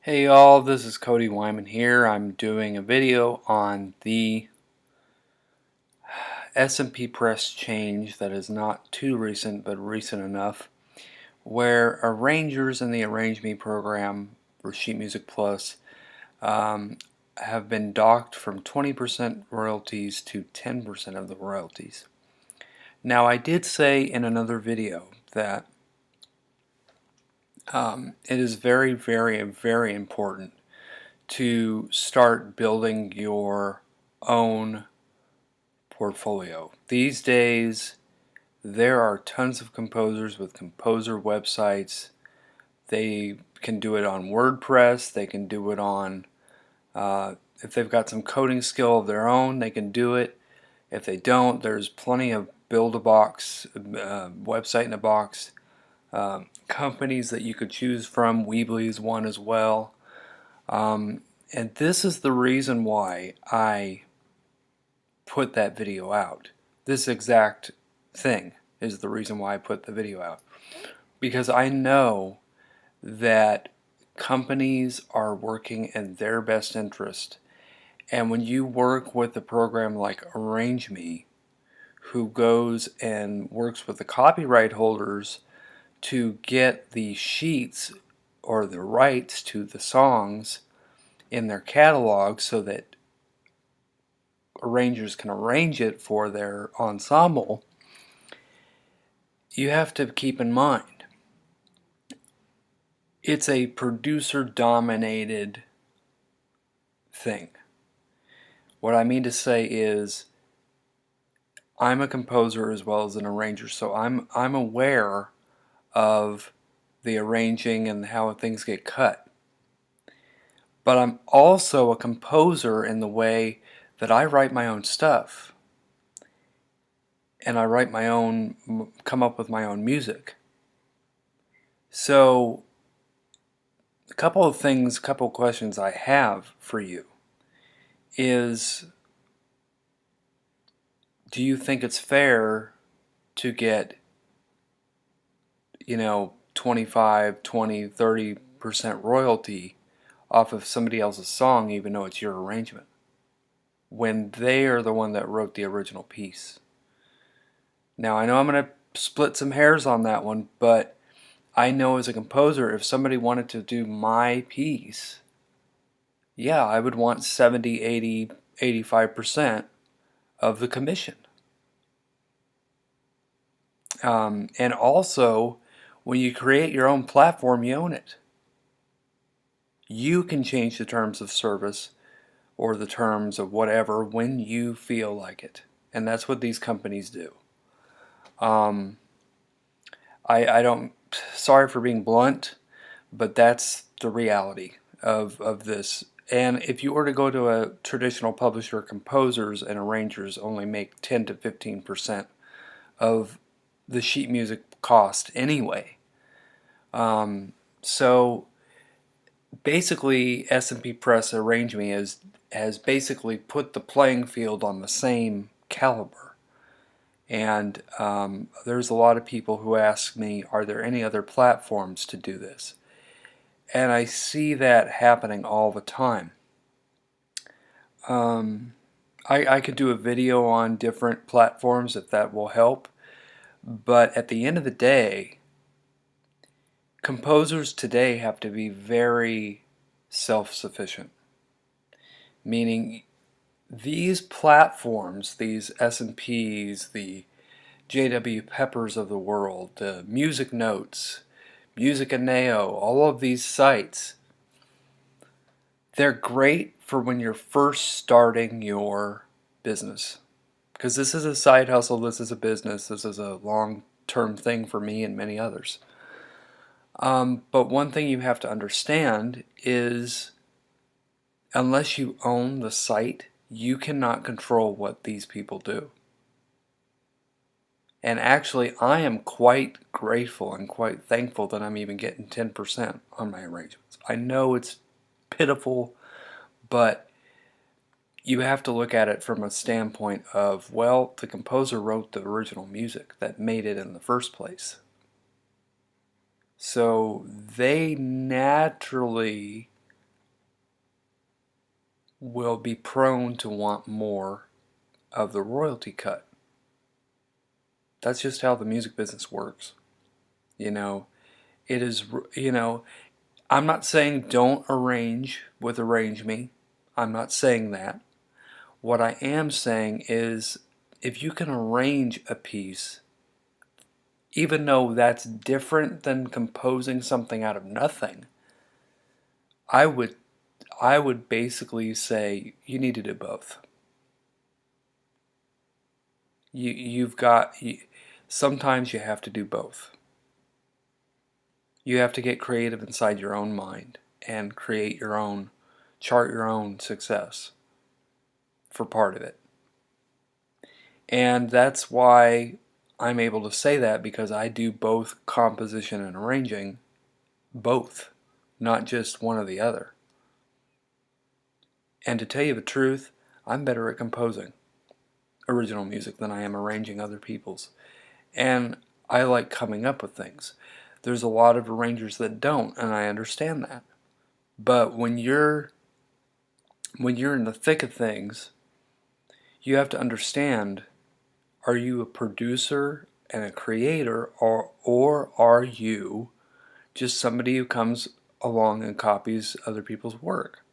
Hey y'all, this is Cody Weinmann here. I'm doing a video on the SMP press change that is not too recent but recent enough, where arrangers in the Arrangeme program for Sheet Music Plus have been docked from 20% royalties to 10% of the royalties. Now, I did say in another video that it is very, very, very important to start building your own portfolio. These days, there are tons of composers with composer websites. They can do it on WordPress. They can do it on, if they've got some coding skill of their own, they can do it. If they don't, there's plenty of build-a-box, website in a box companies that you could choose from. Weebly is one as well. And this is the reason why I put that video out. This exact thing is the reason why I put the video out. Because I know that companies are working in their best interest. And when you work with a program like Arrangeme, who goes and works with the copyright holders to get the sheets or the rights to the songs in their catalog so that arrangers can arrange it for their ensemble, you have to keep in mind it's a producer dominated thing. What I mean to say is I'm a composer as well as an arranger, so I'm aware of the arranging and how things get cut. But I'm also a composer in the way that I write my own stuff. And I write my own, come up with my own music. So, a couple of things, a couple of questions I have for you is, do you think it's fair to get, 25, 20, 30% royalty off of somebody else's song even though it's your arrangement, when they are the one that wrote the original piece? Now, I know I'm going to split some hairs on that one, but I know as a composer, if somebody wanted to do my piece, yeah, I would want 70, 80, 85% of the commission. And also, when you create your own platform, you own it. You can change the terms of service or the terms of whatever when you feel like it. And that's what these companies do. I don't, sorry for being blunt, but that's the reality of this. And if you were to go to a traditional publisher, composers and arrangers only make 10 to 15% of the sheet music cost anyway. So basically SMP Press Arrangeme has basically put the playing field on the same caliber. And there's a lot of people who ask me, are there any other platforms to do this? And I see that happening all the time. I could do a video on different platforms if that will help. But at the end of the day, composers today have to be very self-sufficient. Meaning these platforms, these SMPs, the J.W. Peppers of the world, the Music Notes, Musicaneo, all of these sites, they're great for when you're first starting your business. Because this is a side hustle, this is a business, this is a long-term thing for me and many others. But one thing you have to understand is, unless you own the site, you cannot control what these people do. And actually, I am quite grateful and quite thankful that I'm even getting 10% on my arrangements. I know it's pitiful, but you have to look at it from a standpoint of, well, the composer wrote the original music that made it in the first place. So they naturally will be prone to want more of the royalty cut. That's just how the music business works. You know, it is, I'm not saying don't arrange with Arrangeme. I'm not saying that. What I am saying is if you can arrange a piece, even though that's different than composing something out of nothing, I would basically say you need to do both. Sometimes you have to do both. You have to get creative inside your own mind and chart your own success for part of it. And that's why I'm able to say that, because I do both composition and arranging, both, not just one or the other. And to tell you the truth, I'm better at composing original music than I am arranging other people's. And I like coming up with things. There's a lot of arrangers that don't, and I understand that. But when you're in the thick of things, you have to understand, are you a producer and a creator, or are you just somebody who comes along and copies other people's work?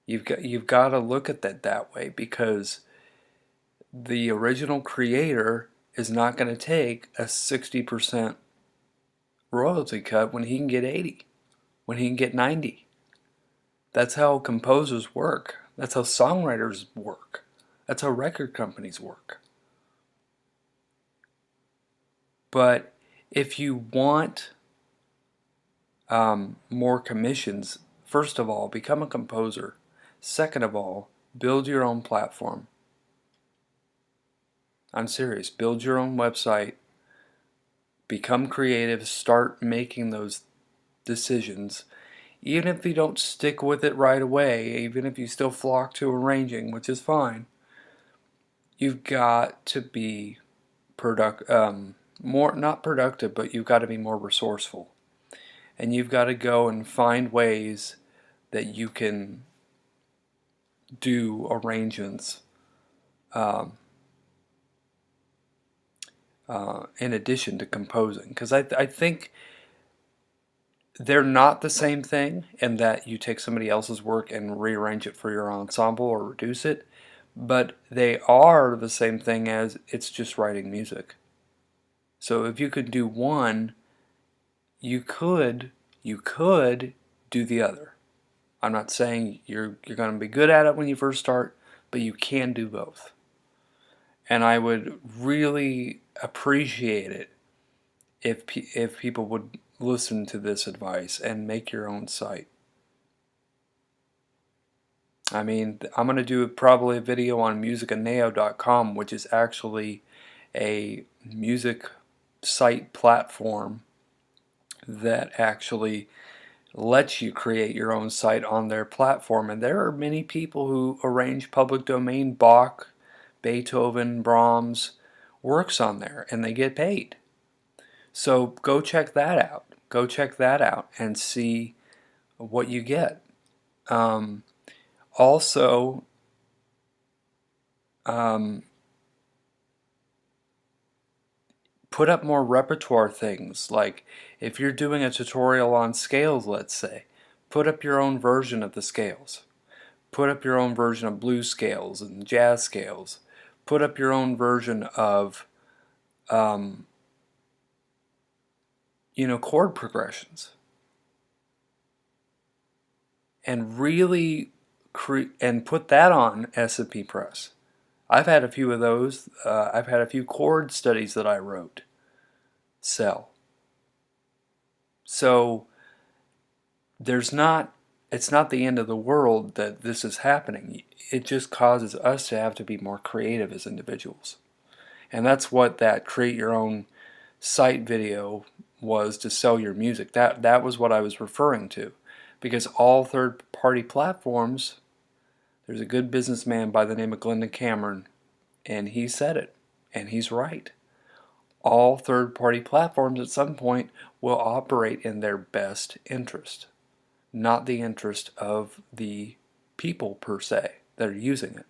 You've got to look at that way, because the original creator is not going to take a 60% royalty cut when he can get 80, when he can get 90. That's how composers work. That's how songwriters work. That's how record companies work. But if you want more commissions, first of all, become a composer. Second of all, build your own platform. I'm serious. Build your own website. Become creative. Start making those decisions. Even if you don't stick with it right away, even if you still flock to arranging, which is fine, you've got to be not productive, but you've got to be more resourceful. And you've got to go and find ways that you can do arrangements in addition to composing. Because I think they're not the same thing, in that you take somebody else's work and rearrange it for your ensemble or reduce it, but they are the same thing as it's just writing music. So if you could do one, you could do the other. I'm not saying you're going to be good at it when you first start, but you can do both. And I would really appreciate it if people would listen to this advice and make your own site. I mean, I'm going to do probably a video on Musicaneo.com, which is actually a music site platform that actually lets you create your own site on their platform. And there are many people who arrange public domain Bach, Beethoven, Brahms works on there, and they get paid. So go check that out. Go check that out and see what you get. Also, put up more repertoire things. Like if you're doing a tutorial on scales, let's say, put up your own version of the scales. Put up your own version of blues scales and jazz scales. Put up your own version of chord progressions. And really put that on SMP Press. I've had a few of those. I've had a few chord studies that I wrote sell. So it's not the end of the world that this is happening. It just causes us to have to be more creative as individuals. And that's what that create your own site video was, to sell your music. That was what I was referring to. Because all third-party platforms, there's a good businessman by the name of Glendon Cameron, and he said it, and he's right. All third-party platforms at some point will operate in their best interest, not the interest of the people per se that are using it.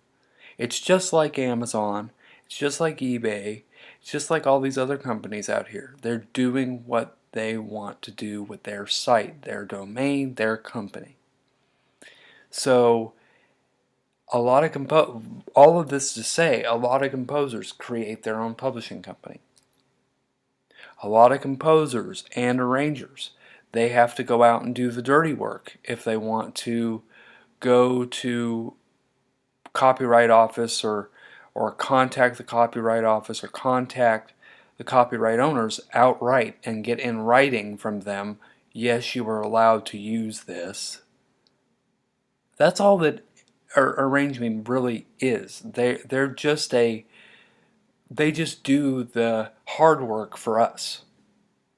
It's just like Amazon, it's just like eBay, it's just like all these other companies out here. They're doing what they want to do with their site, their domain, their company. So all of this to say, a lot of composers create their own publishing company. A lot of composers and arrangers, they have to go out and do the dirty work if they want to go to copyright office or contact the copyright office or contact the copyright owners outright and get in writing from them, yes, you are allowed to use this. That's all that arrangement really is. They just do the hard work for us.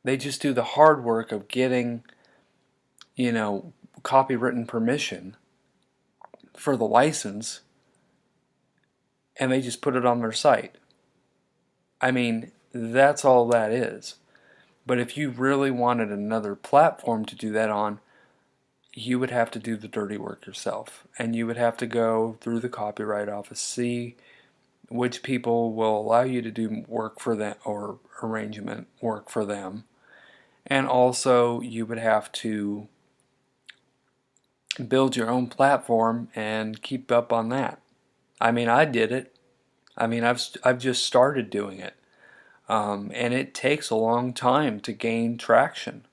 They just do the hard work of getting, copywritten permission for the license, and they just put it on their site. I mean, that's all that is. But if you really wanted another platform to do that on, you would have to do the dirty work yourself. And you would have to go through the copyright office, see which people will allow you to do work for them or arrangement work for them. And also you would have to build your own platform and keep up on that. I mean, I did it. I mean, I've just started doing it. And it takes a long time to gain traction.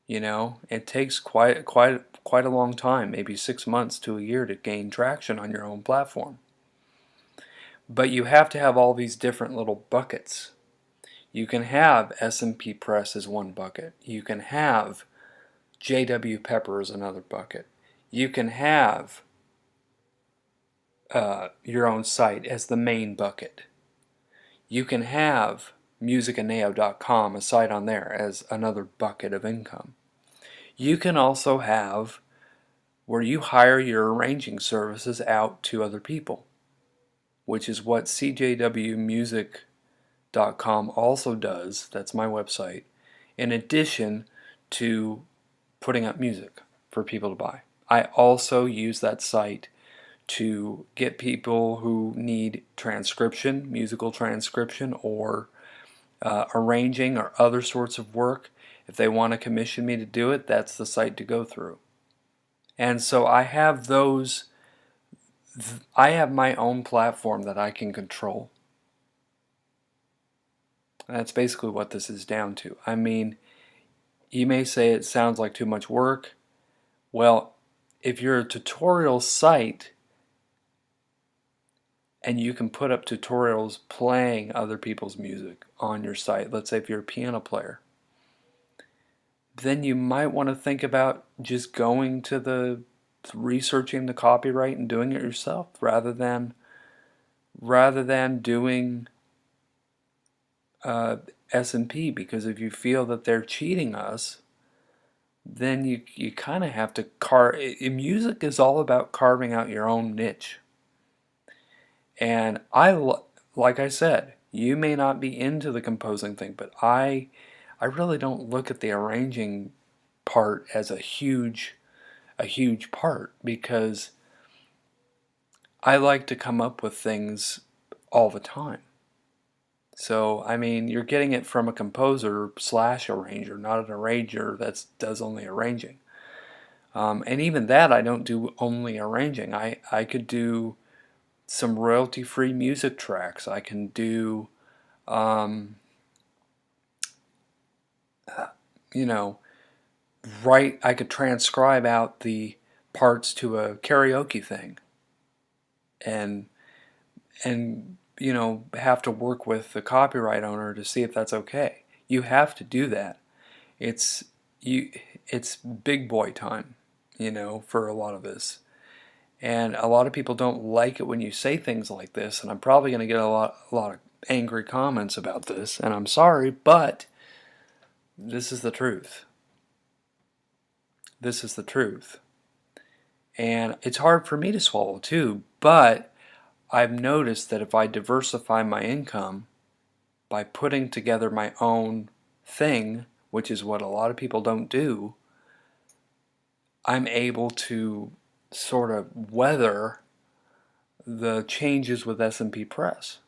It takes quite a long time, maybe 6 months to a year to gain traction on your own platform. But you have to have all these different little buckets. You can have SMP Press as one bucket. You can have J.W. Pepper as another bucket. You can have your own site as the main bucket. You can have Musicaneo.com, a site on there, as another bucket of income. You can also have where you hire your arranging services out to other people, which is what CJWmusic.com also does. That's my website, in addition to putting up music for people to buy. I also use that site to get people who need transcription, musical transcription, or arranging or other sorts of work. If they want to commission me to do it, that's the site to go through. And so I have my own platform that I can control. And that's basically what this is down to. I mean, you may say it sounds like too much work. Well, if you're a tutorial site and you can put up tutorials playing other people's music on your site, let's say if you're a piano player, then you might want to think about just going to researching the copyright and doing it yourself rather than doing SMP, because if you feel that they're cheating us, then you kind of have to music is all about carving out your own niche. And like I said, you may not be into the composing thing, but I really don't look at the arranging part as a huge part, because I like to come up with things all the time. So, I mean, you're getting it from a composer / arranger, not an arranger that does only arranging. And even that, I don't do only arranging. I could do some royalty-free music tracks. I can do, I could transcribe out the parts to a karaoke thing, and have to work with the copyright owner to see if that's okay. You have to do that. It's big boy time, for a lot of this. And a lot of people don't like it when you say things like this, and I'm probably going to get a lot of angry comments about this, and I'm sorry, but this is the truth. This is the truth. And it's hard for me to swallow too, but I've noticed that if I diversify my income by putting together my own thing, which is what a lot of people don't do, I'm able to sort of weather the changes with SMP Press.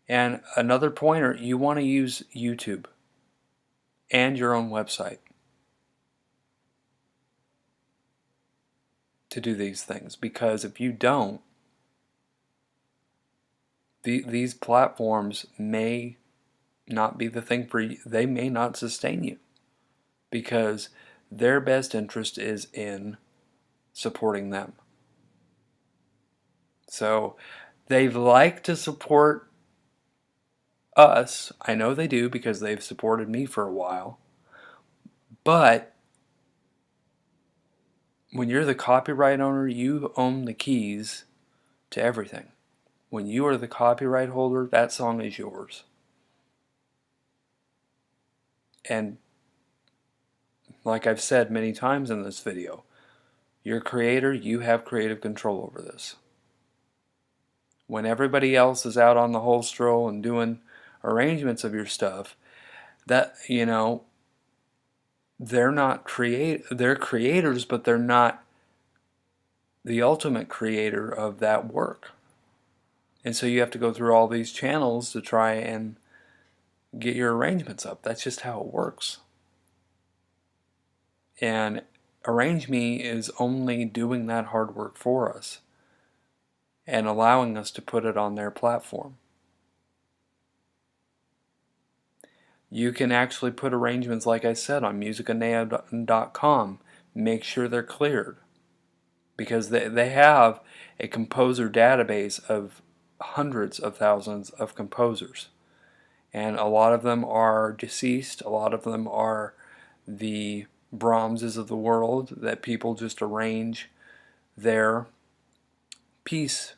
And another pointer, you want to use YouTube and your own website to do these things, because if you don't, these platforms may not be the thing for you. They may not sustain you, because their best interest is in supporting them. So they like to support us. I know they do, because they've supported me for a while. But when you're the copyright owner, you own the keys to everything. When you are the copyright holder, that song is yours. And like I've said many times in this video, you're a creator, you have creative control over this. When everybody else is out on the whole stroll and doing arrangements of your stuff, that, you know, they're creators, but they're not the ultimate creator of that work. And so you have to go through all these channels to try and get your arrangements up. That's just how it works. And Arrangeme is only doing that hard work for us and allowing us to put it on their platform. You can actually put arrangements, like I said, on Musicaneo.com. Make sure they're cleared, because they have a composer database of hundreds of thousands of composers. And a lot of them are deceased. A lot of them are the Brahmses of the world that people just arrange their piece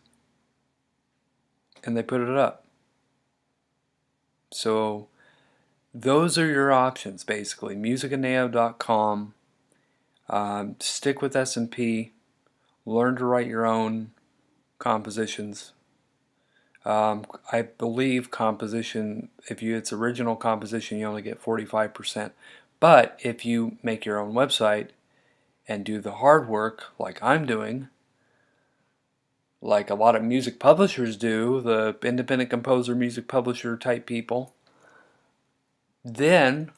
and they put it up. So those are your options, basically. Musicaneo.com. Stick with SMP. Learn to write your own compositions. I believe composition, if it's original composition, you only get 45%. But if you make your own website and do the hard work, like I'm doing, like a lot of music publishers do, the independent composer, music publisher type people, then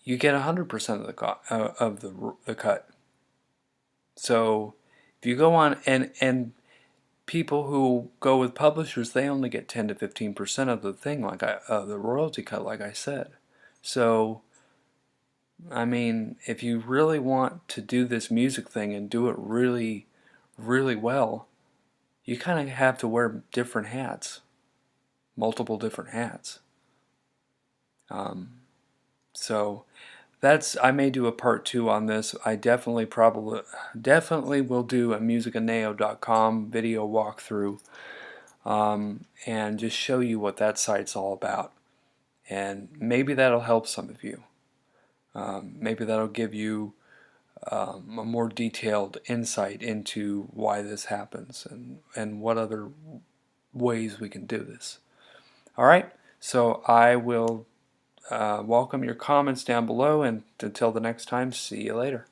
you get 100% of the cut. So if you go on, and people who go with publishers, they only get 10 to 15% of the thing, like the royalty cut, like I said. So I mean, if you really want to do this music thing and do it really, really well, you kind of have to wear different hats, multiple different hats. So I may do a part 2 on this. I definitely will do a musicaneo.com video walkthrough, and just show you what that site's all about. And maybe that'll help some of you. Maybe that'll give you a more detailed insight into why this happens and what other ways we can do this. Alright, so I will welcome your comments down below, and until the next time, see you later.